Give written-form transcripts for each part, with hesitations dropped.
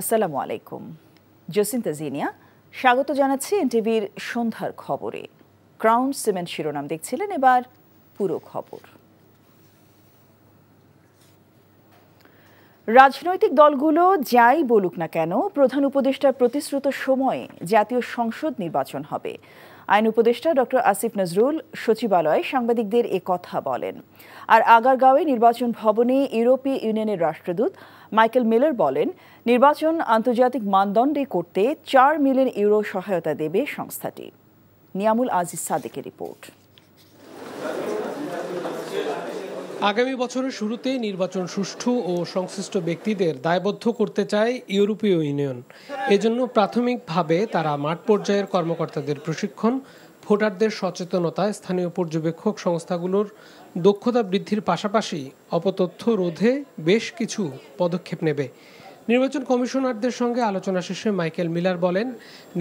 আসসালামু আলাইকুম। জসিন্তা জিনিয়া স্বাগত জানাচ্ছি এনটিভির সন্ধ্যার খবরে। ক্রাউন সিমেন্ট শিরোনাম দেখছিলেন, এবার পুরো খবর। রাজনৈতিক দলগুলো যাই বলুক না কেন, প্রধান উপদেষ্টার প্রতিশ্রুত সময়ে জাতীয় সংসদ নির্বাচন হবে। আইন উপদেষ্টা ডক্টর আসিফ নজরুল সচিবালয়ে সাংবাদিকদের এ কথা বলেন। আর আগারগাঁওয়ে নির্বাচন ভবনে ইউরোপীয় ইউনিয়নের রাষ্ট্রদূত মাইকেল মিলার বলেন, নির্বাচন আন্তর্জাতিক মানদণ্ডে করতে 4 মিলিয়ন ইউরো সহায়তা দেবে সংস্থাটি। নিয়ামুল আজিজ সাদেকের রিপোর্ট। আগামী বছরের শুরুতে নির্বাচন সুষ্ঠু ও সংশ্লিষ্ট ব্যক্তিদের দায়বদ্ধ করতে চায় ইউরোপীয় ইউনিয়ন। এজন্য প্রাথমিকভাবে তারা মাঠ পর্যায়ের কর্মকর্তাদের প্রশিক্ষণ, ভোটারদের সচেতনতা, স্থানীয় পর্যবেক্ষক সংস্থাগুলোর দক্ষতা বৃদ্ধির পাশাপাশি অপতথ্য রোধে বেশ কিছু পদক্ষেপ নেবে। নির্বাচন কমিশনারদের সঙ্গে আলোচনা শেষে মাইকেল মিলার বলেন,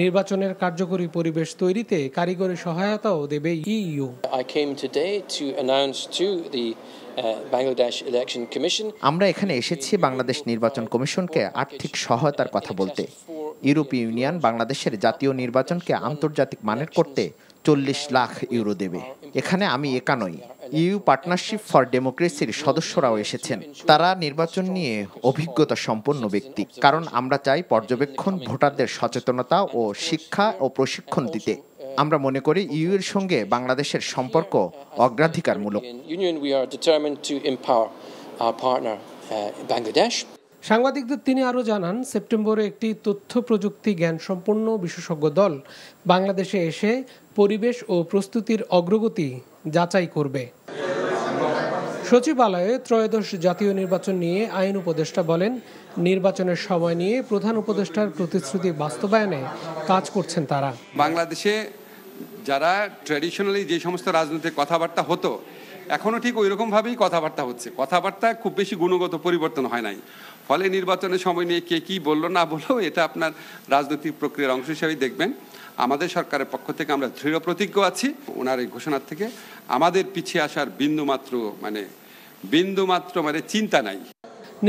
নির্বাচনের কার্যকরী পরিবেশ তৈরিতে কারিগরি সহায়তাও দেবে ইইউ। আমরা এখানে এসেছি বাংলাদেশ নির্বাচন কমিশনকে আর্থিক সহায়তার কথা বলতে। ইউরোপীয় ইউনিয়ন বাংলাদেশের জাতীয় নির্বাচনকে আন্তর্জাতিক মানের করতে 40 লাখ ইউরো দেবে। এখানে আমি একা নই, ইউ পার্টনারশিপ ফর ডেমোক্রেসির সদস্যরাও এসেছেন। তারা নির্বাচন নিয়ে অভিজ্ঞতা সম্পন্ন ব্যক্তি, কারণ আমরা চাই পর্যবেক্ষণ, ভোটারদের সচেতনতা ও শিক্ষা ও প্রশিক্ষণ দিতে। আমরা মনে করি ইউ এর সঙ্গে বাংলাদেশের সম্পর্ক অগ্রাধিকারমূলক। সাংবাদিকদের তিনি আরও জানান, সেপ্টেম্বরে একটি তথ্য প্রযুক্তি জ্ঞান সম্পন্ন বিশেষজ্ঞ দল বাংলাদেশে এসে পরিবেশ ও প্রস্তুতির অগ্রগতি যাচাই করবে। সচিবালয়ে ত্রয়োদশ জাতীয় নির্বাচন নিয়ে আইন উপদেষ্টা বলেন, নির্বাচনের সময় নিয়ে প্রধান উপদেষ্টার প্রতিশ্রুতি বাস্তবায়নে কাজ করছেন তারা। বাংলাদেশে যারা ট্র্যাডিশনালি যে সমস্ত রাজনৈতিক কথাবার্তা হতো, এখনও ঠিক ওই রকমভাবেই কথাবার্তা হচ্ছে। কথাবার্তা খুব বেশি গুণগত পরিবর্তন হয় নাই। ফলে নির্বাচনের সময় নিয়ে কে কী বললো না বললো, এটা আপনার রাজনৈতিক প্রক্রিয়ার অংশ হিসেবেই দেখবেন। আমাদের সরকারের পক্ষ থেকে আমরা দৃঢ় প্রতিজ্ঞ আছি। ওনার এই ঘোষণার থেকে আমাদের পিছিয়ে আসার বিন্দুমাত্র মানে চিন্তা নাই।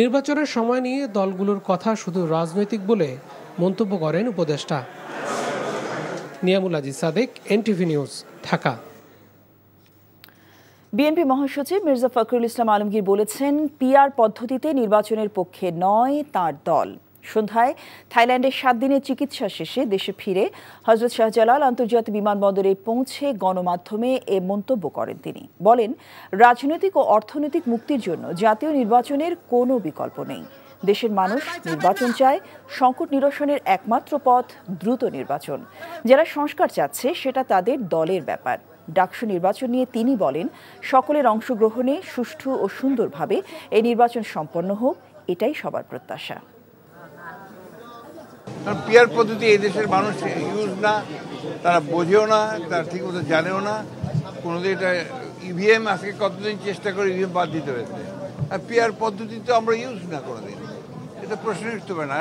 নির্বাচনের সময় নিয়ে দলগুলোর কথা শুধু রাজনৈতিক বলে মন্তব্য করেন উপদেষ্টা। Niamul Aziz Sadek, NTV news, Dhaka. BNP মহাসচিব মির্জা ফখরুল ইসলাম আলমগীর বলেছেন, পিআর পদ্ধতিতে নির্বাচনের পক্ষে নয় তার দল। সন্ধ্যায় থাইল্যান্ডের 7 দিনের চিকিৎসা শেষে দেশে ফিরে হযরত শাহজালাল আন্তর্জাতিক বিমানবন্দরে পৌঁছে গণমাধ্যমে এ মন্তব্য করেন তিনি। বলেন, রাজনৈতিক ও অর্থনৈতিক মুক্তির জন্য জাতীয় নির্বাচনের কোনো বিকল্প নেই। দেশের মানুষ নির্বাচন চায়, সংকট নিরসনের একমাত্র পথ দ্রুত নির্বাচন। যারা সংস্কার চাচ্ছে সেটা তাদের দলের ব্যাপার। ডাকসু নির্বাচন নিয়ে তিনি বলেন, সকলের অংশগ্রহণে সুষ্ঠু ও সুন্দরভাবে এই নির্বাচন সম্পন্ন হোক, এটাই সবার প্রত্যাশা। পিআর পদ্ধতি এই দেশের মানুষ ইউজ না, তারা বোঝেও না, তারা ঠিক মতো জানেও না। কোনোদিন এটা ইভিএম আজকে কতদিন চেষ্টা করে ইভিএম বাদ দিতে হয়েছে, আর পিআর পদ্ধতি তো আমরা ইউজ না কোনোদিন। এটা প্রশ্নই উঠতে পারে না।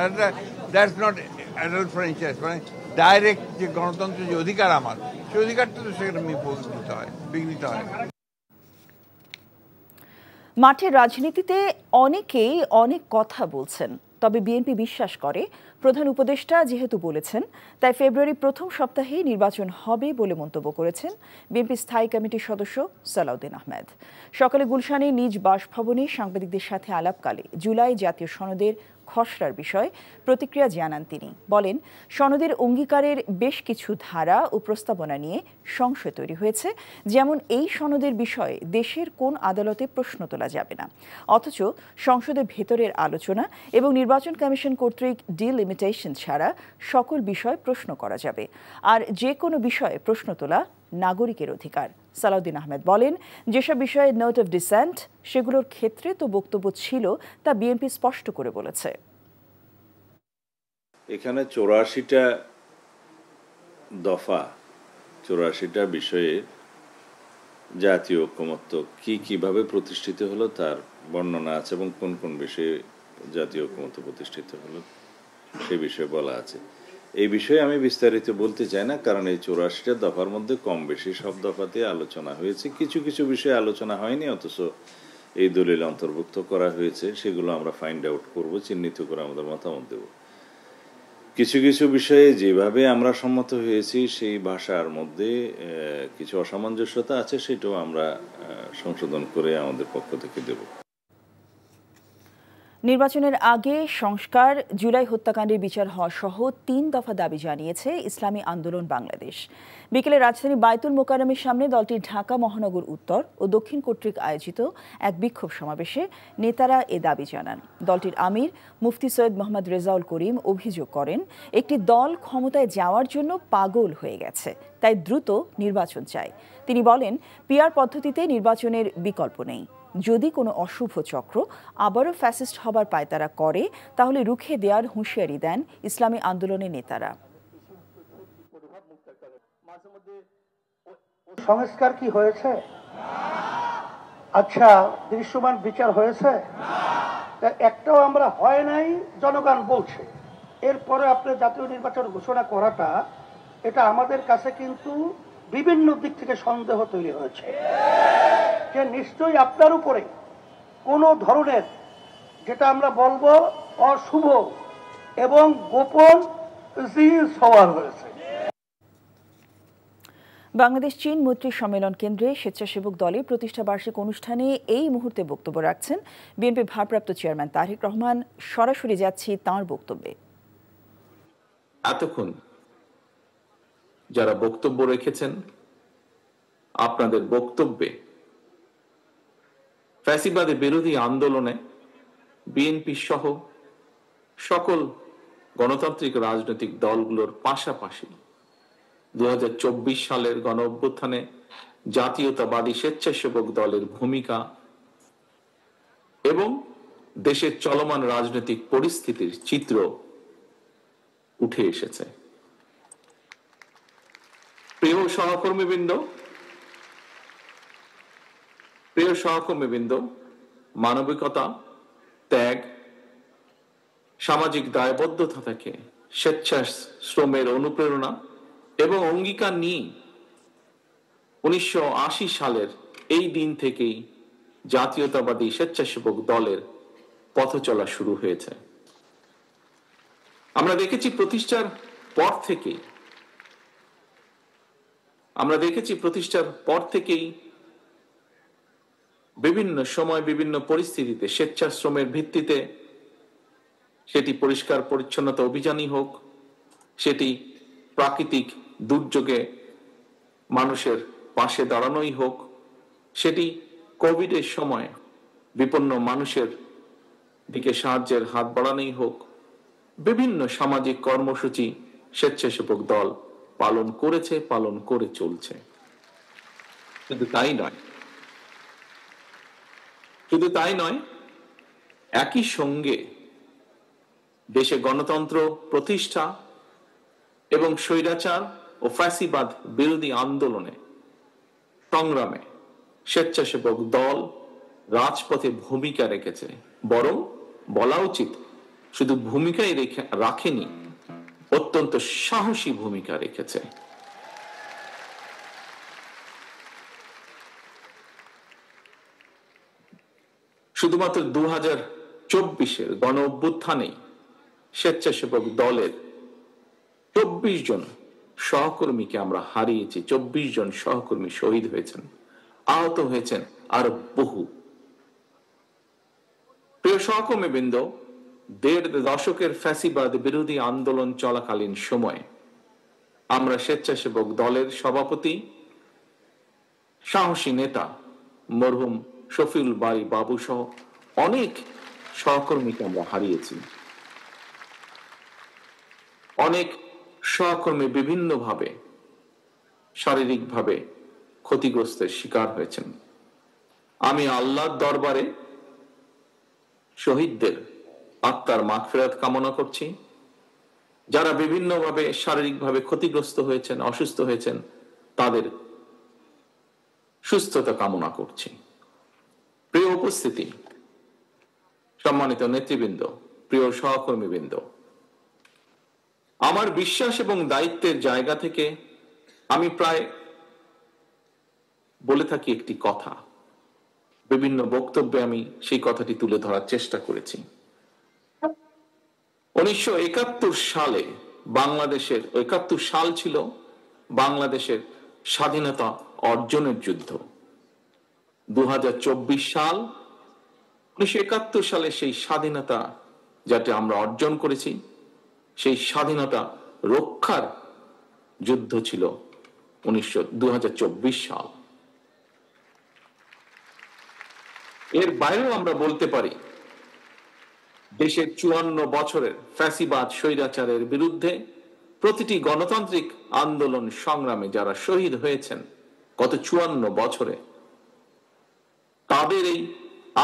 দ্যাটস নট অ্যাডাল্ট ফ্র্যাঞ্চাইজ, মানে ডাইরেক্ট যে গণতন্ত্রের যে অধিকার আমার, সেই অধিকারটা তো সেখানে বিঘ্নিত হয়। মাঠের রাজনীতিতে অনেকেই অনেক কথা বলছেন, তবে বিএনপি বিশ্বাস করে প্রধান উপদেষ্টা যেহেতু বলেছেন, তাই ফেব্রুয়ারি প্রথম সপ্তাহেই নির্বাচন হবে বলে মন্তব্য করেছেন বিএনপি স্থায়ী কমিটির সদস্য সালাউদ্দিন আহমেদ। সকালে গুলশানে নিজ বাসভবনে সাংবাদিকদের সাথে আলাপকালে জুলাই জাতীয় সনদের খসড়ার বিষয়ে প্রতিক্রিয়া জানান তিনি। বলেন, সনদের অঙ্গীকারের বেশ কিছু ধারা ও প্রস্তাবনা নিয়ে সংশয় তৈরি হয়েছে, যেমন এই সনদের বিষয়ে দেশের কোন আদালতে প্রশ্ন তোলা যাবে না, অথচ সংসদের ভেতরের আলোচনা এবং নির্বাচন কমিশন কর্তৃক ডিলিমিটেশন ছাড়া সকল বিষয় প্রশ্ন করা যাবে। আর যে কোনো বিষয়ে প্রশ্ন তোলা নাগরিকের অধিকার। সালাউদ্দিন আহমেদ বলেন, যেসব বিষয়ে নোট অফ ডিসেন্ট, সেগুলোর ক্ষেত্রে তো বক্তব্য ছিল, তা বিএনপি স্পষ্ট করে বলেছে। এখানে 84টা দফা, 84টা বিষয়ে জাতীয় ঐকমত্য কিভাবে প্রতিষ্ঠিত হলো তার বর্ণনা আছে, এবং কোন কোন বিষয়ে জাতীয় ঐকমত্য প্রতিষ্ঠিত হলো সে বিষয়ে বলা আছে। এই বিষয়ে আমি বিস্তারিত বলতে চাই না, কারণ এই 84টা দফার মধ্যে কম বেশি সব দফাতে আলোচনা হয়েছে। কিছু কিছু বিষয়ে আলোচনা হয়নি, অথচ এই দলিল অন্তর্ভুক্ত করা হয়েছে। সেগুলো আমরা ফাইন্ড আউট করব, চিহ্নিত করে আমাদের মতামত দেব। কিছু কিছু বিষয়ে যেভাবে আমরা সম্মত হয়েছি সেই ভাষার মধ্যে কিছু অসামঞ্জস্যতা আছে, সেটাও আমরা সংশোধন করে আমাদের পক্ষ থেকে দেব। নির্বাচনের আগে সংস্কার, জুলাই হত্যাকাণ্ডের বিচার হওয়া সহ ৩ দফা দাবি জানিয়েছে ইসলামী আন্দোলন বাংলাদেশ। বিকেলে রাজধানী বায়তুল মোকাররমের সামনে দলটির ঢাকা মহানগর উত্তর ও দক্ষিণ কর্তৃক আয়োজিত এক বিক্ষোভ সমাবেশে নেতারা এ দাবি জানান। দলটির আমির মুফতি সৈয়দ মোহাম্মদ রেজাউল করিম অভিযোগ করেন, একটি দল ক্ষমতায় যাওয়ার জন্য পাগল হয়ে গেছে, তাই দ্রুত নির্বাচন চায়। তিনি বলেন, পিআর পদ্ধতিতে নির্বাচনের বিকল্প নেই। যদি কোনো অশুভ চক্র আবারও ফ্যাসিস্ট হবার পায়তারা করে, তাহলে রুখে দেওয়ার হুঁশিয়ারি দেন ইসলামী আন্দোলনের নেতারা। সংস্কার কি হয়েছে? আচ্ছা, দৃশ্যমান বিচার হয়েছে? একটাও আমরা হয় নাই, জনগণ বলছে। এরপরে আপনি জাতীয় নির্বাচন ঘোষণা করাটা, এটা আমাদের কাছে কিন্তু বিভিন্ন দিক থেকে সন্দেহ তৈরি হয়েছে যে নিশ্চয়ই আপনার উপরে কোনো ধরনের, যেটা আমরা বলবো অশুভ এবং গোপন জিনিস হওয়ার হয়েছে। বাংলাদেশ চীন মৈত্রী সম্মেলন কেন্দ্রে স্বেচ্ছাসেবক দলের প্রতিষ্ঠা বার্ষিক অনুষ্ঠানে এই মুহূর্তে বক্তব্য রাখছেন বিএনপি ভারপ্রাপ্ত চেয়ারম্যান তারেক রহমান। সরাসরি যাচ্ছি তাঁর বক্তব্যে। এতক্ষণ যারা বক্তব্য রেখেছেন, আপনাদের বক্তব্যে ফ্যাসিবাদের বিরোধী আন্দোলনে বিএনপি সহ সকল গণতান্ত্রিক রাজনৈতিক দলগুলোর পাশাপাশি 2024 সালের গণ অভ্যুত্থানে জাতীয়তাবাদী স্বেচ্ছাসেবক দলের ভূমিকা এবং দেশের চলমান রাজনৈতিক পরিস্থিতির চিত্র উঠে এসেছে। প্রিয় সহকর্মীবৃন্দ, মানবিকতা, ত্যাগ, সামাজিক দায়বদ্ধতা থেকে স্বেচ্ছাশ্রমের অনুপ্রেরণা এবং অঙ্গীকার নিয়ে 1980 সালের এই দিন থেকেই জাতীয়তাবাদী স্বেচ্ছাসেবক দলের পথ চলা শুরু হয়েছে। আমরা দেখেছি প্রতিষ্ঠার পর থেকেই বিভিন্ন সময় বিভিন্ন পরিস্থিতিতে স্বেচ্ছাশ্রমের ভিত্তিতে, সেটি পরিষ্কার পরিচ্ছন্নতা অভিযানই হোক, সেটি প্রাকৃতিক দুর্যোগে মানুষের পাশে দাঁড়ানোই হোক, সেটি কোভিডের সময় বিপন্ন মানুষের দিকে সাহায্যের হাত বাড়ানোই হোক, বিভিন্ন সামাজিক কর্মসূচি স্বেচ্ছাসেবক দল পালন করেছে, পালন করে চলছে। শুধু তাই নয়, একই সঙ্গে দেশে গণতন্ত্র প্রতিষ্ঠা এবং স্বৈরাচার ও ফ্যাসিবাদ বিরোধী আন্দোলনে সংগ্রামে স্বেচ্ছাসেবক দল রাজপথে ভূমিকা রেখেছে। বরং বলা উচিত, শুধু ভূমিকাই রাখেনি, অত্যন্ত সাহসী ভূমিকা রেখেছে। শুধুমাত্র 2024-এর গণ অভ্যুত্থানেই স্বেচ্ছাসেবক দলের 24 জন সহকর্মীকে আমরা হারিয়েছি। 24 জন সহকর্মী শহীদ হয়েছেন, আহত হয়েছেন আরো বহু। প্রিয় সহকর্মীবৃন্দ, 1.5 দশকের ফ্যাসিবাদ বিরোধী আন্দোলন চলাকালীন সময়ে আমরা স্বেচ্ছাসেবক দলের সভাপতি, সাহসী নেতা মরহুম শফিউল বারী বাবু সহ অনেক সহকর্মীকে আমরা হারিয়েছি। অনেক সহকর্মী বিভিন্নভাবে শারীরিকভাবে ক্ষতিগ্রস্তের শিকার হয়েছেন। আমি আল্লাহর দরবারে শহীদদের আত্মার মাগফিরাত কামনা করছি। যারা বিভিন্নভাবে শারীরিকভাবে ক্ষতিগ্রস্ত হয়েছেন, অসুস্থ হয়েছেন, তাদের সুস্থতা কামনা করছি। প্রিয় উপস্থিতি, সম্মানিত নেতৃবৃন্দ, প্রিয় সহকর্মীবৃন্দ, আমার বিশ্বাস এবং দায়িত্বের জায়গা থেকে আমি প্রায় বলে থাকি একটি কথা। বিভিন্ন বক্তব্যে আমি সেই কথাটি তুলে ধরার চেষ্টা করেছি। 1971 সালে বাংলাদেশের ৭১ সাল ছিল বাংলাদেশের স্বাধীনতা অর্জনের যুদ্ধ। ২০২৪ সাল ১৯৭১ সালে সেই স্বাধীনতা যাতে আমরা অর্জন করেছি, সেই স্বাধীনতা রক্ষার যুদ্ধ ছিল ২০২৪ সাল। এর বাইরেও আমরা বলতে পারি দেশের ৫৪ বছরের ফ্যাসিবাদ স্বৈরাচারের বিরুদ্ধে প্রতিটি গণতান্ত্রিক আন্দোলন সংগ্রামে যারা শহীদ হয়েছেন গত ৫৪ বছরে, তাদের এই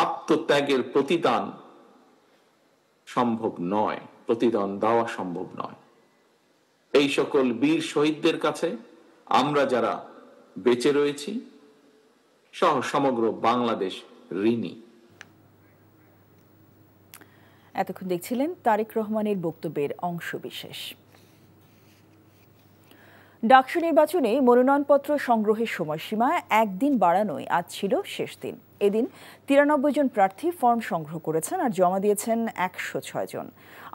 আত্মত্যাগের প্রতিদান সম্ভব নয়, প্রতিদান দেওয়া সম্ভব নয়। এই সকল বীর শহীদদের কাছে আমরা যারা বেঁচে রয়েছি সহ সমগ্র বাংলাদেশ ঋণী। এতক্ষণ দেখছিলেন তারেক রহমানের বক্তব্যের অংশবিশেষ। ডাকসু নির্বাচনে মনোনয়নপত্র সংগ্রহের সময়সীমা একদিন বাড়ানোয় আজ ছিল শেষ দিন। এদিন ৯৩ জন প্রার্থী ফর্ম সংগ্রহ করেছেন আর জমা দিয়েছেন ১০৬ জন।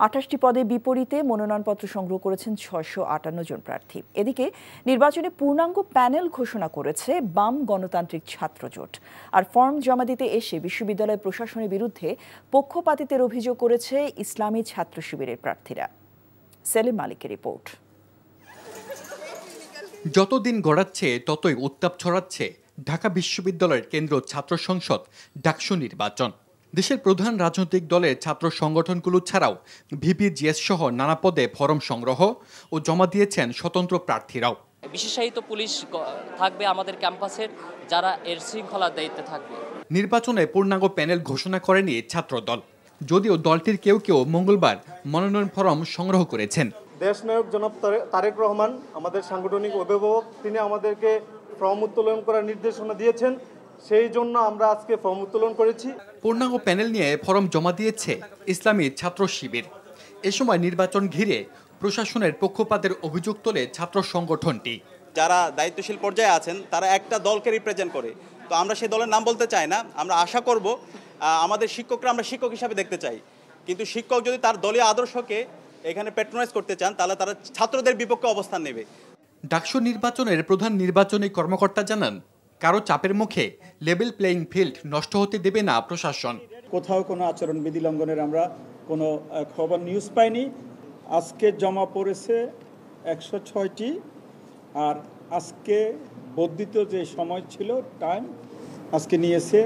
২৮টি পদে বিপরীতে মনোনয়নপত্র সংগ্রহ করেছেন ৬৫৮ জন প্রার্থী। এদিকে নির্বাচনে পূর্ণাঙ্গ প্যানেল ঘোষণা করেছে বাম গণতান্ত্রিক ছাত্র জোট। আর ফর্ম জমা দিতে এসে বিশ্ববিদ্যালয় প্রশাসনের বিরুদ্ধে পক্ষপাতিত্বের অভিযোগ করেছে ইসলামী ছাত্র শিবিরের প্রার্থীরা। সেলিম মালিকের রিপোর্ট। যতদিন গড়াচ্ছে ততই উত্তাপ ছড়াচ্ছে ঢাকা বিশ্ববিদ্যালয়ের কেন্দ্রীয় ছাত্র সংসদ ডাকসু নির্বাচন। দেশের প্রধান রাজনৈতিক দলের ছাত্র সংগঠনগুলো ছাড়াও ভিপিজিএস সহ নানা পদে ফরম সংগ্রহ ও জমা দিয়েছেন স্বতন্ত্র প্রার্থীরাও। বিশেষায়িত পুলিশ থাকবে আমাদের ক্যাম্পাসের, যারা এর শৃঙ্খলার দায়িত্বে থাকবে। নির্বাচনে পূর্ণাঙ্গ প্যানেল ঘোষণা করেনি ছাত্রদল, যদিও দলটির কেউ কেউ মঙ্গলবার মনোনয়ন ফরম সংগ্রহ করেছেন। দেশনায়ক জনাব তারেক রহমান আমাদের সাংগঠনিক অভিভাবক, তিনি আমাদেরকে ফর্ম উত্তোলন করার নির্দেশনা দিয়েছেন, সেই জন্য আমরা আজকে ফর্ম উত্তোলন করেছি। পূর্ণাঙ্গ প্যানেল নিয়ে ফরম জমা দিয়েছে ইসলামী ছাত্র শিবির। এ সময় নির্বাচন ঘিরে প্রশাসনের পক্ষপাতের অভিযোগ তোলে ছাত্র সংগঠনটি। যারা দায়িত্বশীল পর্যায়ে আছেন তারা একটা দলকে রিপ্রেজেন্ট করে, তো আমরা সেই দলের নাম বলতে চাই না। আমরা আশা করব আমাদের শিক্ষকরা আমরা শিক্ষক হিসাবে দেখতে চাই, কিন্তু শিক্ষক যদি তার দলীয় আদর্শকে এখানে প্যাট্রোনাইজ করতে চান তাহলে তারা ছাত্রদের বিপক্ষে অবস্থান নেবে। ডাকসু নির্বাচনের প্রধান নির্বাচনী কর্মকর্তা জানান, কারো চাপের মুখে লেভেল প্লেইং ফিল্ড নষ্ট হতে দেবে না প্রশাসন। কোথাও কোনো আচরণবিধি লঙ্ঘনের আমরা কোনো খবর নিউজ পাইনি। আজকে জমা পড়েছে ১০৬টি, আর আজকে বর্ধিত যে সময় ছিল টাইম আজকে নিয়েছে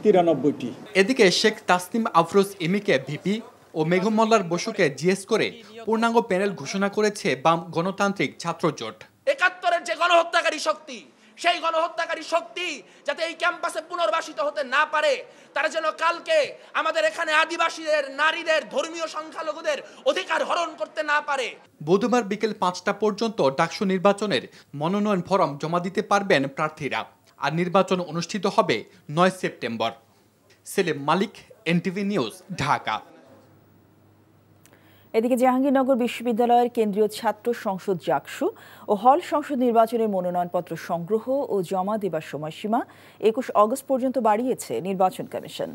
৯৩টি। এদিকে শেখ তাসনিম আফরোজ এমিকে ভিপি ও মেঘমল্লার বসুকে জিএস করে পূর্ণাঙ্গ প্যানেল ঘোষণা করেছে বাম গণতান্ত্রিক ছাত্র জোট। ৭১-এর যে গণহত্যাকারী শক্তি, সেই গণহত্যাকারী শক্তি যাতে এই ক্যাম্পাসে পুনর্বাসিত হতে না পারে, তারা যেন কালকে আমাদের এখানে আদিবাসীদের, নারীদের, ধর্মীয় সংখ্যালঘুদের অধিকার হরণ করতে না পারে। বুধবার বিকেল ৫টা পর্যন্ত ডাকসু নির্বাচনের মনোনয়ন ফরম জমা দিতে পারবেন প্রার্থীরা। আর নির্বাচন অনুষ্ঠিত হবে ৯ সেপ্টেম্বর। সেলিম মালিক, এনটিভি নিউজ, ঢাকা। এদিকে জাহাঙ্গীরনগর বিশ্ববিদ্যালয়ের কেন্দ্রীয় ছাত্র সংসদ জাকসু ও হল সংসদ নির্বাচনের মনোনয়নপত্র সংগ্রহ ও জমা দেবার সময়সীমা ২১ অগস্ট পর্যন্ত বাড়িয়েছে নির্বাচন কমিশন।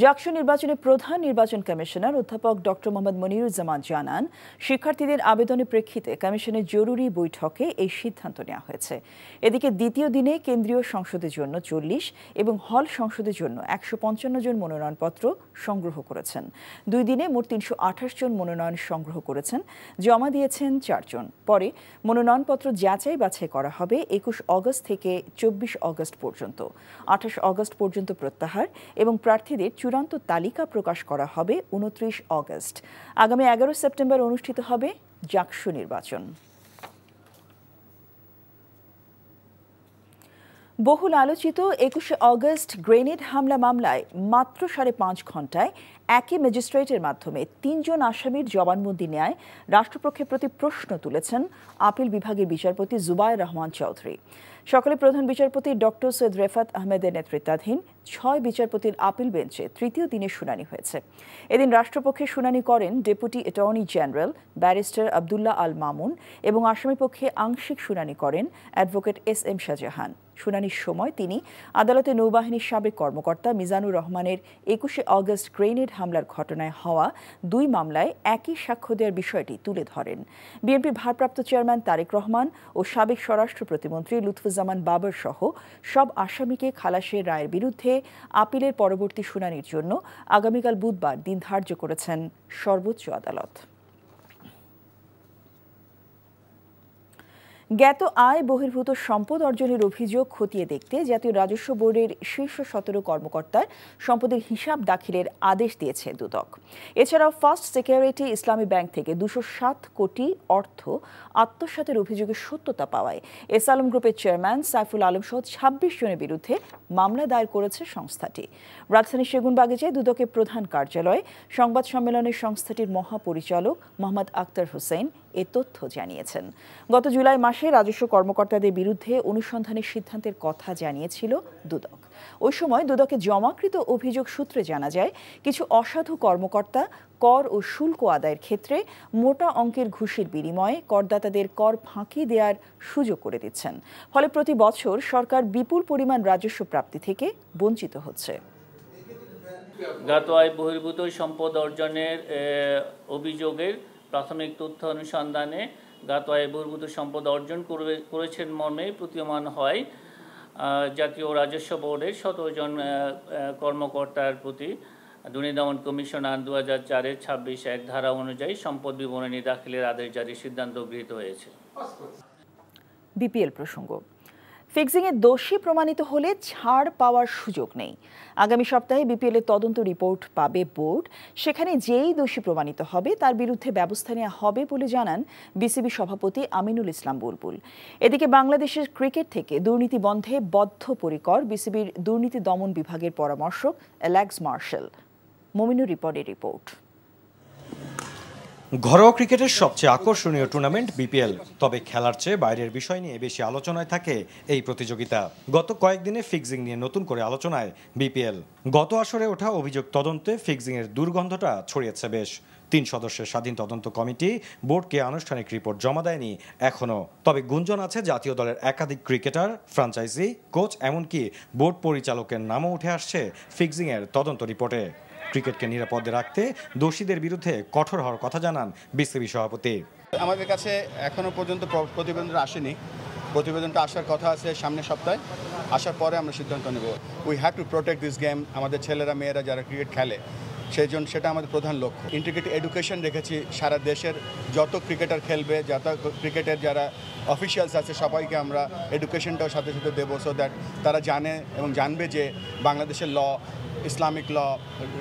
জাকসু নির্বাচনের প্রধান নির্বাচন কমিশনার অধ্যাপক ডক্টর মোহাম্মদ মনিরুজ্জামান জানান, শিক্ষার্থীদের আবেদনের প্রেক্ষিতে কমিশনের জরুরি বৈঠকে এই সিদ্ধান্ত নেওয়া হয়েছে। এদিকে দ্বিতীয় দিনে কেন্দ্রীয় সংসদের জন্য ৪০ এবং হল সংসদের জন্য ১৫৫ জন মনোনয়নপত্র সংগ্রহ করেছেন। ২ দিনে মোট ৩২৮ জন মনোনয়ন সংগ্রহ করেছেন, জমা দিয়েছেন ৪ জন। পরে মনোনয়নপত্র যাচাই বাছাই করা হবে ২১ অগস্ট থেকে ২৪ অগস্ট পর্যন্ত। ২৮ অগস্ট পর্যন্ত প্রত্যাহার এবং প্রার্থীদের চূড়ান্ত তালিকা প্রকাশ করা হবে ২৯ অগস্ট। আগামী ১১ সেপ্টেম্বর অনুষ্ঠিত হবে জাকসু নির্বাচন। বহুল আলোচিত ২১শে অগস্ট গ্রেনেড হামলা মামলায় মাত্র ৫.৫ ঘণ্টায় একই ম্যাজিস্ট্রেটের মাধ্যমে ৩ জন আসামির জবানবন্দি নেয় রাষ্ট্রপক্ষের প্রতি প্রশ্ন তুলেছেন আপিল বিভাগের বিচারপতি জুবায়ের রহমান চৌধুরী। সকালে প্রধান বিচারপতি ডক্টর সৈয়দ রেফাত আহমেদের নেতৃত্বাধীন ৬ বিচারপতির আপিল বেঞ্চে তৃতীয় দিনের শুনানি হয়েছে। এদিন রাষ্ট্রপক্ষে শুনানি করেন deputy attorney general barrister Abdullah Al Mamun এবং আসামিপক্ষে আংশিক শুনানি করেন অ্যাডভোকেট এস এম শাহজাহান। শুনানির সময় তিনি আদালতে নৌবাহিনীর সাবেক কর্মকর্তা মিজানুর রহমানের ২১শে আগস্ট গ্রেনেড হামলার ঘটনায় হওয়া ২ মামলায় একই সাক্ষ্য দেওয়ার বিষয়টি তুলে ধরেন। বিএনপির ভারপ্রাপ্ত চেয়ারম্যান তারেক রহমান ও সাবেক স্বরাষ্ট্র প্রতিমন্ত্রী লুৎফুজ্জামান বাবর সহ সব আসামিকে খালাসের রায়ের বিরুদ্ধে আপিলের পরবর্তী শুনানির জন্য আগামীকাল বুধবার দিন ধার্য করেছেন সর্বোচ্চ আদালত। জ্ঞাত আয় বহির্ভূত সম্পদ অর্জনের অভিযোগ খতিয়ে দেখতে জাতীয় রাজস্ব বোর্ডের শীর্ষ ১৭ কর্মকর্তার সম্পদের হিসাব দাখিলের আদেশ দিয়েছে দুদক। এছাড়াও ফার্স্ট সিকিউরিটি ইসলামী ব্যাংক থেকে ২০৭ কোটি অর্থ আত্মসাতের অভিযোগের সত্যতা পাওয়ায় এস আলম গ্রুপের চেয়ারম্যান সাইফুল আলম সহ ২৬ জনের বিরুদ্ধে মামলা দায়ের করেছে সংস্থাটি। রাজধানীর সেগুনবাগিচে দুদকের প্রধান কার্যালয়ে সংবাদ সম্মেলনে সংস্থাটির মহাপরিচালক মোহাম্মদ আক্তার হোসেন এ তথ্য জানিয়েছেন। গত জুলাই মাসে রাজস্ব কর্মকর্তাদের বিরুদ্ধে অনুসন্ধানের সিদ্ধান্তের কথা জানিয়েছিল দুদক। ওই সময় দুদকে জমাকৃত অভিযোগ সূত্রে জানা যায় কিছু অসাধু কর্মকর্তা কর ও শুল্ক আদায়ের ক্ষেত্রে মোটা অঙ্কের ঘুষের বিনিময়ে করদাতাদের কর ফাঁকি দেওয়ার সুযোগ করে দিচ্ছেন। ফলে প্রতি বছর সরকার বিপুল পরিমাণ রাজস্ব প্রাপ্তি থেকে বঞ্চিত হচ্ছে। জ্ঞাত আয় বহির্ভূত সম্পদ অর্জনের অভিযোগের প্রাথমিক তথ্য অনুসন্ধানে জ্ঞাত আয় বহির্ভূত সম্পদ অর্জন করেছেন মর্মে প্রতীয়মান হয় জাতীয় রাজস্ব বোর্ডের ১৭ জন কর্মকর্তার প্রতি দুর্নীতি দমন কমিশন আইন ২০০৪-এর ২৬(১) ধারা অনুযায়ী সম্পদ বিবরণী দাখিলের আদেশ জারির সিদ্ধান্ত গৃহীত হয়েছে। বিপিএল প্রসঙ্গ, ফিক্সিংয়ে দোষী প্রমাণিত হলে ছাড় পাওয়ার সুযোগ নেই। আগামী সপ্তাহে বিপিএলের তদন্ত রিপোর্ট পাবে বোর্ড। সেখানে যেই দোষী প্রমাণিত হবে তার বিরুদ্ধে ব্যবস্থা নেওয়া হবে বলে জানান বিসিবি সভাপতি আমিনুল ইসলাম বুলবুল। এদিকে বাংলাদেশের ক্রিকেট থেকে দুর্নীতি বন্ধে বদ্ধপরিকর বিসিবির দুর্নীতি দমন বিভাগের পরামর্শক অ্যালেক্স মার্শাল। মমিনুর রিপনের রিপোর্ট। ঘরোয়া ক্রিকেটের সবচেয়ে আকর্ষণীয় টুর্নামেন্ট বিপিএল, তবে খেলার চেয়ে বাইরের বিষয় নিয়ে বেশি আলোচনায় থাকে এই প্রতিযোগিতা। গত কয়েকদিনে ফিক্সিং নিয়ে নতুন করে আলোচনায় বিপিএল। গত আসরে ওঠা অভিযোগ তদন্তে ফিক্সিংয়ের দুর্গন্ধটা ছড়িয়েছে বেশ। ৩ সদস্যের স্বাধীন তদন্ত কমিটি বোর্ডকে আনুষ্ঠানিক রিপোর্ট জমা দেয়নি এখনও। তবে গুঞ্জন আছে জাতীয় দলের একাধিক ক্রিকেটার, ফ্র্যাঞ্চাইজি, কোচ এমনকি বোর্ড পরিচালকের নামও উঠে আসছে ফিক্সিংয়ের তদন্ত রিপোর্টে। ক্রিকেটকে নিরাপদে রাখতে দোষীদের বিরুদ্ধে কঠোর হওয়ার কথা জানান বিসিবি সভাপতি। আমাদের কাছে এখনো পর্যন্ত প্রতিবেদনটা আসেনি। প্রতিবেদনটা আসার কথা আছে সামনের সপ্তাহে। আসার পরে আমরা সিদ্ধান্ত নেব। We have to protect this game. আমাদের ছেলেরা মেয়েরা যারা ক্রিকেট খেলে সেই জন্য সেটা আমাদের প্রধান লক্ষ্য। ইন্টিগ্রেটেড এডুকেশন রেখেছি, সারা দেশের যত ক্রিকেটার খেলবে, যত ক্রিকেটের যারা অফিসিয়ালস আছে সবাইকে আমরা এডুকেশনটাও সাথে সাথে দেবো, সো দ্যাট তারা জানে এবং জানবে যে বাংলাদেশের ল, ইসলামিক ল,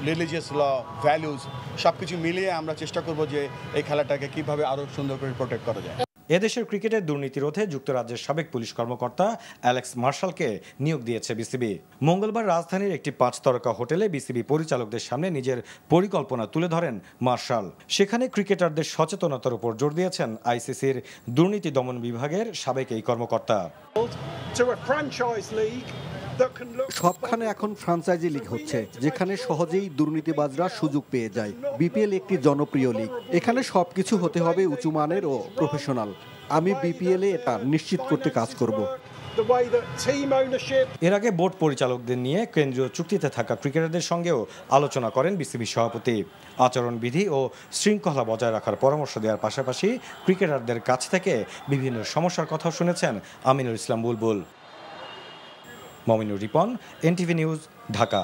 রিলিজিয়াস ল, ভ্যালুজ সব কিছু মিলিয়ে আমরা চেষ্টা করব যে এই খেলাটাকে কীভাবে আরও সুন্দর করে প্রোটেক্ট করা যায়। এদেশের ক্রিকেটের দুর্নীতি রোধে যুক্তরাজ্যের সাবেক পুলিশ কর্মকর্তা অ্যালেক্স মার্শালকে নিয়োগ দিয়েছে বিসিবি। মঙ্গলবার রাজধানীর একটি ৫ তারকা হোটেলে বিসিবি পরিচালকদের সামনে নিজের পরিকল্পনা তুলে ধরেন মার্শাল। সেখানে ক্রিকেটারদের সচেতনতার উপর জোর দিয়েছেন আইসিসির দুর্নীতি দমন বিভাগের সাবেক এই কর্মকর্তা। সবখানে এখন ফ্র্যাঞ্চাইজি লিগ হচ্ছে, যেখানে সহজেই দুর্নীতিবাজরা সুযোগ পেয়ে যায়। বিপিএল একটি জনপ্রিয় লিগ, এখানে সবকিছু হতে হবে উঁচু মানের ও প্রফেশনাল। আমি বিপিএল এ এটা নিশ্চিত করতে কাজ করব। এর আগে বোর্ড পরিচালকদের নিয়ে কেন্দ্রীয় চুক্তিতে থাকা ক্রিকেটারদের সঙ্গেও আলোচনা করেন বিসিবি সভাপতি। আচরণবিধি ও শৃঙ্খলা বজায় রাখার পরামর্শ দেওয়ার পাশাপাশি ক্রিকেটারদের কাছ থেকে বিভিন্ন সমস্যার কথাও শুনেছেন আমিনুল ইসলাম বুলবুল। Mominur Ripon, NTV news, Dhaka.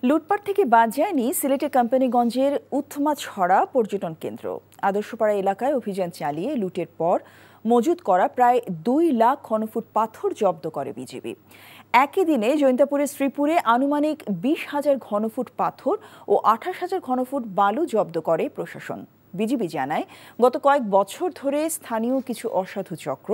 লুটপাট থেকে বাদ যায়নি সিলেটের কোম্পানিগঞ্জের উথমাছড়া পর্যটন কেন্দ্র। আদর্শপাড়া এলাকায় অভিযান চালিয়ে লুটের পর মজুত করা প্রায় ২ লাখ ঘনফুট পাথর জব্দ করে বিজিবি। একই দিনে জৈন্তাপুরের শ্রীপুরে আনুমানিক ২০,০০০ ঘনফুট পাথর ও ২৮,০০০ ঘনফুট বালু জব্দ করে প্রশাসন। বিজিবি জানায়, গত কয়েক বছর ধরে স্থানীয় কিছু অসাধু চক্র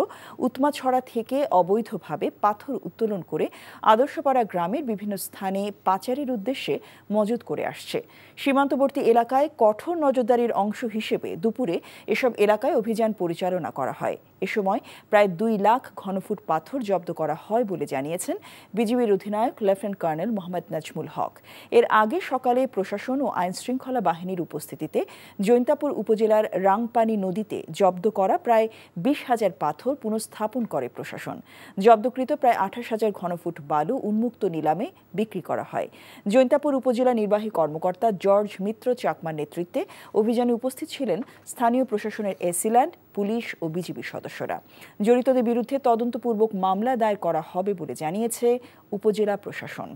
উৎমাছড়া থেকে অবৈধভাবে পাথর উত্তোলন করে আদর্শপাড়া গ্রামের বিভিন্ন স্থানে পাচারের উদ্দেশ্যে মজুত করে আসছে। সীমান্তবর্তী এলাকায় কঠোর নজরদারির অংশ হিসেবে দুপুরে এসব এলাকায় অভিযান পরিচালনা করা হয়। এ সময় প্রায় 2 লাখ ঘনফুট পাথর জব্দ করা হয় বলে জানিয়েছেন বিজিবির অধিনায়ক লেফটেন্যান্ট কর্নেল মোহাম্মদ নাজমুল হক। এর আগে সকালে প্রশাসন ও আইন শৃঙ্খলা বাহিনীর উপস্থিতিতে জৈন্তাপুর উপজেলার রাংপানি নদীতে জব্দ করা প্রায় 20,000 পাথর পুনঃস্থাপন করে প্রশাসন। জব্দকৃত প্রায় 28,000 ঘনফুট বালু উন্মুক্ত নিলামে বিক্রি করা হয়। জৈন্তাপুর উপজেলা নির্বাহী কর্মকর্তা জর্জ মিত্র চাকমার নেতৃত্বে অভিযানে উপস্থিত ছিলেন স্থানীয় প্রশাসনের এসিল্যান্ড, পুলিশ ও বিজিবি সদস্যরা। জড়িতদের বিরুদ্ধে তদন্তপূর্বক মামলা দায়ের করা হবে বলে জানিয়েছে উপজেলা প্রশাসন।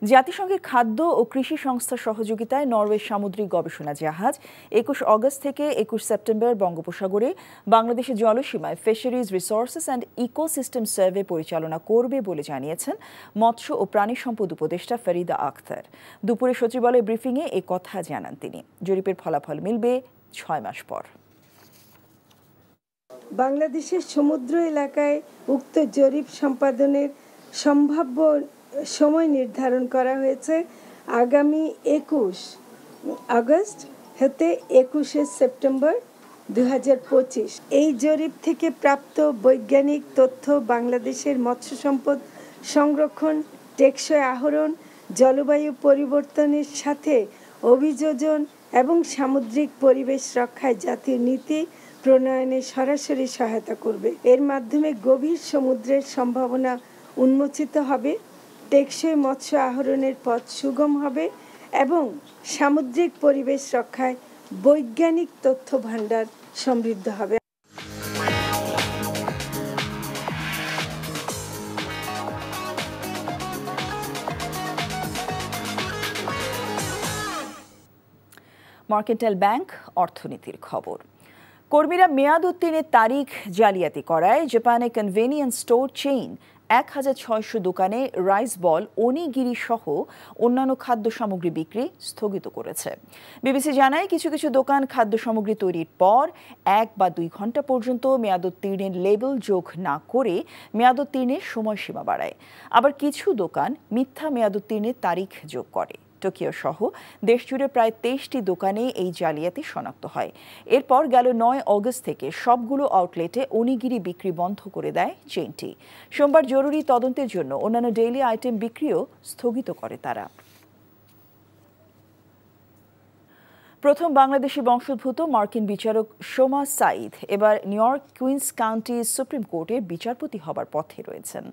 জাতিসংঘের খাদ্য ও কৃষি সংস্থার সহযোগিতায় নরওয়ে সামুদ্রিক গবেষণা জাহাজ 21 অগস্ট থেকে 21 সেপ্টেম্বর বঙ্গোপসাগরে বাংলাদেশের জলসীমায় fisheries resources and ecosystem survey পরিচালনা করবে বলে জানিয়েছেন মৎস্য ও প্রাণী সম্পদ উপদেষ্টা ফরিদা আক্তার। দুপুরে সচিবালয় ব্রিফিংয়ে এ কথা জানান তিনি। জরিপের ফলাফল মিলবে 6 মাস পর। বাংলাদেশের সমুদ্র এলাকায় উক্ত জরিপ সম্পাদনের সম্ভাব্য সময় নির্ধারণ করা হয়েছে আগামী 21 আগস্ট হতে 21 সেপ্টেম্বর 2025। এই জরিপ থেকে প্রাপ্ত বৈজ্ঞানিক তথ্য বাংলাদেশের মৎস্য সম্পদ সংরক্ষণ, টেকসই আহরণ, জলবায়ু পরিবর্তনের সাথে অভিযোজন এবং সামুদ্রিক পরিবেশ রক্ষায় জাতীয় নীতি প্রণয়নে সরাসরি সহায়তা করবে। এর মাধ্যমে গভীর সমুদ্রের সম্ভাবনা উন্মোচিত হবে, টেকসই মৎস্য আহরণের পথ সুগম হবে এবং সামুদ্রিক পরিবেশ রক্ষায় বৈজ্ঞানিক তথ্য ভাণ্ডার সমৃদ্ধ হবে। মার্কেন্টাইল ব্যাংক অর্থনীতির খবর। কর্মীরা মেয়াদ উত্তীর্ণের তারিখ জালিয়াতি করায় জাপানে কনভেনিয়েন্স স্টোর চেইন 1600 দোকানে রাইস বল, ওনিগিরি সহ অন্যান্য খাদ্য সামগ্রী বিক্রি স্থগিত করেছে। বিবিসি জানায় কিছু কিছু দোকান খাদ্য সামগ্রী তৈরির পর 1 বা 2 ঘন্টা পর্যন্ত মেয়াদোত্তীর্ণের লেবেল যোগ না করে মেয়াদোত্তীর্ণের সময়সীমা বাড়ায়। আবার কিছু দোকান মিথ্যা মেয়াদোত্তীর্ণের তারিখ যোগ করে। টোকিও সহ দেশজুড়ে প্রায় 23টি দোকানে এই জালিয়াতি শনাক্ত হয়। এরপর গেল 9 অগস্ট থেকে সবগুলো আউটলেটে ওনিগিরি বিক্রি বন্ধ করে দেয় চেইনটি। সোমবার জরুরি তদন্তের জন্য অন্যান্য ডেইলি আইটেম বিক্রিও স্থগিত করে তারা। প্রথম বাংলাদেশি বংশোদ্ভূত মার্কিন বিচারক সোমা সাঈদ এবার New York Queens County Supreme কোর্টের বিচারপতি হবার পথে রয়েছেন।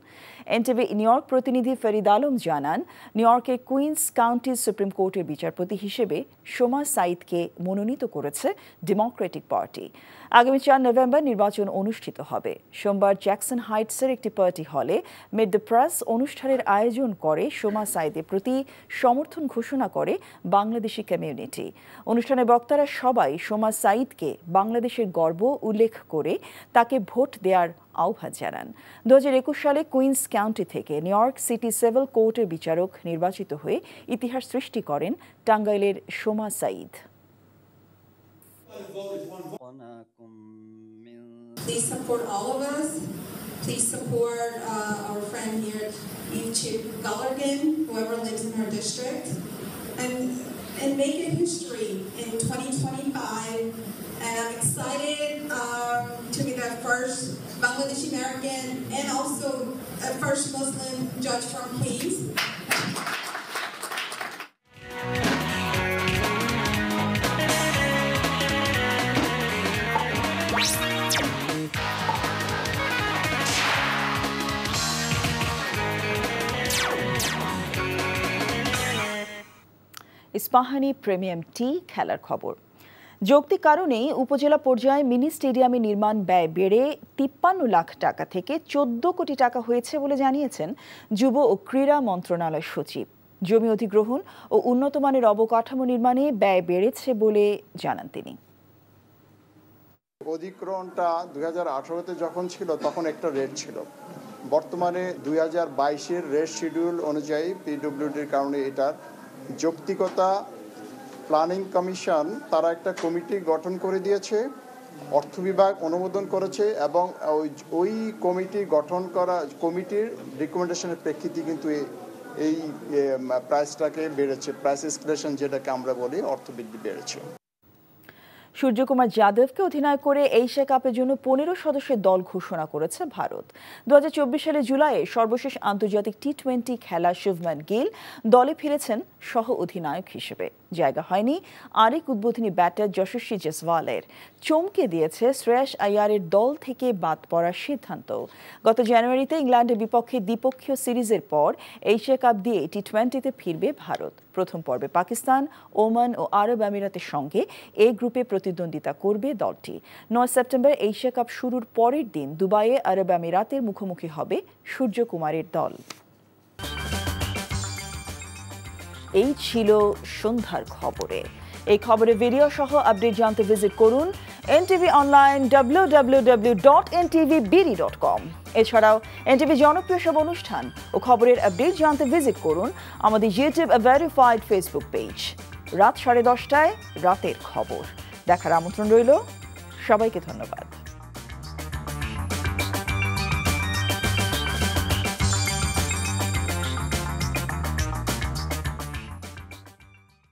এনটিভি নিউ ইয়র্ক প্রতিনিধি ফরিদ আলম জানান, নিউ ইয়র্কের কুইন্স কাউন্টি সুপ্রিম কোর্টের বিচারপতি হিসেবে সোমা সাঈদকে মনোনীত করেছে ডেমোক্রেটিক পার্টি। আগামী 4 নভেম্বর নির্বাচন অনুষ্ঠিত হবে। সোমবার জ্যাকসন হাইটসের একটি পার্টি হলে মিড দ্য প্রেস অনুষ্ঠানের আয়োজন করে সোমা সাঈদের প্রতি সমর্থন ঘোষণা করে বাংলাদেশি কমিউনিটি। অনুষ্ঠানে বক্তারা সবাই সোমা সাঈদকে বাংলাদেশের গর্ব উল্লেখ করে তাকে ভোট দেওয়ার আহ্বান জানান। 2021 সালে কুইন্স কাউন্টি থেকে নিউ ইয়র্ক সিটি সিভিল কোর্টের বিচারক নির্বাচিত হয়ে ইতিহাস সৃষ্টি করেন টাঙ্গাইলের Soma Syed. Please support all of us. Please support our friend here, Beef Chip Gulligan, whoever lives in her district, and make it history in 2025. And I'm excited to be the first Bangladeshi American and also the first Muslim judge from Queens. Ispahani premium tea খেলার খবর। যৌক্তিক কারণেই উপজেলা পর্যায়ে mini স্টেডিয়ামে নির্মাণ ব্যয় বেড়ে 53 লাখ টাকা থেকে 14 কোটি টাকা হয়েছে বলে জানিয়েছেন যুব ও ক্রীড়া মন্ত্রণালয় সচিব। জমি অধিগ্রহণ ও উন্নত মানের অবকাঠামো নির্মাণে ব্যয় বেড়েছে বলে জানান তিনি। অধিগ্রহণটা 2018-তে যখন ছিল তখন একটা রেট ছিল, বর্তমানে 2022-এর রেট শিডিউল অনুযায়ী পিডব্লিউডির কারণে এটার যৌক্তিকতা প্ল্যানিং কমিশন তারা একটা কমিটি গঠন করে দিয়েছে, অর্থ বিভাগ অনুমোদন করেছে এবং ওই কমিটি গঠন করা কমিটির রিকমেন্ডেশনের প্রেক্ষিতে কিন্তু এই প্রাইসটাকে বেড়েছে, প্রাইস এসকেলেশন যেটাকে আমরা বলি, অর্থ বৃদ্ধি বেড়েছে। সূর্যকুমার যাদবকে অধিনায়ক করে এশিয়া কাপের জন্য 15 সদস্যের দল ঘোষণা করেছে ভারত। 2024 সালের জুলাইয়ে সর্বশেষ আন্তর্জাতিক টি20 খেলা শুভমান গিল দলে ফিরেছেন সহ অধিনায়ক হিসেবে। জায়গা হয়নি আরেক উদ্বোধনী ব্যাটার যশস্বী জয়সওয়ালের। চমকে দিয়েছে শ্রেয়াস আইয়ারের দল থেকে বাদ পড়ার সিদ্ধান্ত। গত জানুয়ারিতে ইংল্যান্ডের বিপক্ষে দ্বিপক্ষীয় সিরিজের পর এশিয়া কাপ দিয়ে টি20তে ফিরবে ভারত। প্রথম পর্বে পাকিস্তান, ওমান ও আরব আমিরাতের সঙ্গে এই গ্রুপে প্রতিদ্বন্দ্বিতা করবে দলটি। 9 সেপ্টেম্বর এশিয়া কাপ শুরুর পরের দিন দুবাইয়ে আরব আমিরাতের মুখোমুখি হবে সূর্যকুমারের দল। এই ছিল সন্ধ্যার খবরে। এই খবরের ভিডিও সহ আপডেট জানতে ভিজিট করুন এনটিভি অনলাইন www.ntvbd.com। এছাড়াও এনটিভি জনপ্রিয় সব অনুষ্ঠান ও খবরের আপডেট জানতে ভিজিট করুন আমাদের ইউটিউব ভেরিফাইড ফেসবুক পেজ। রাত 10:30টায় রাতের খবর দেখার আমন্ত্রণ রইল। সবাইকে ধন্যবাদ।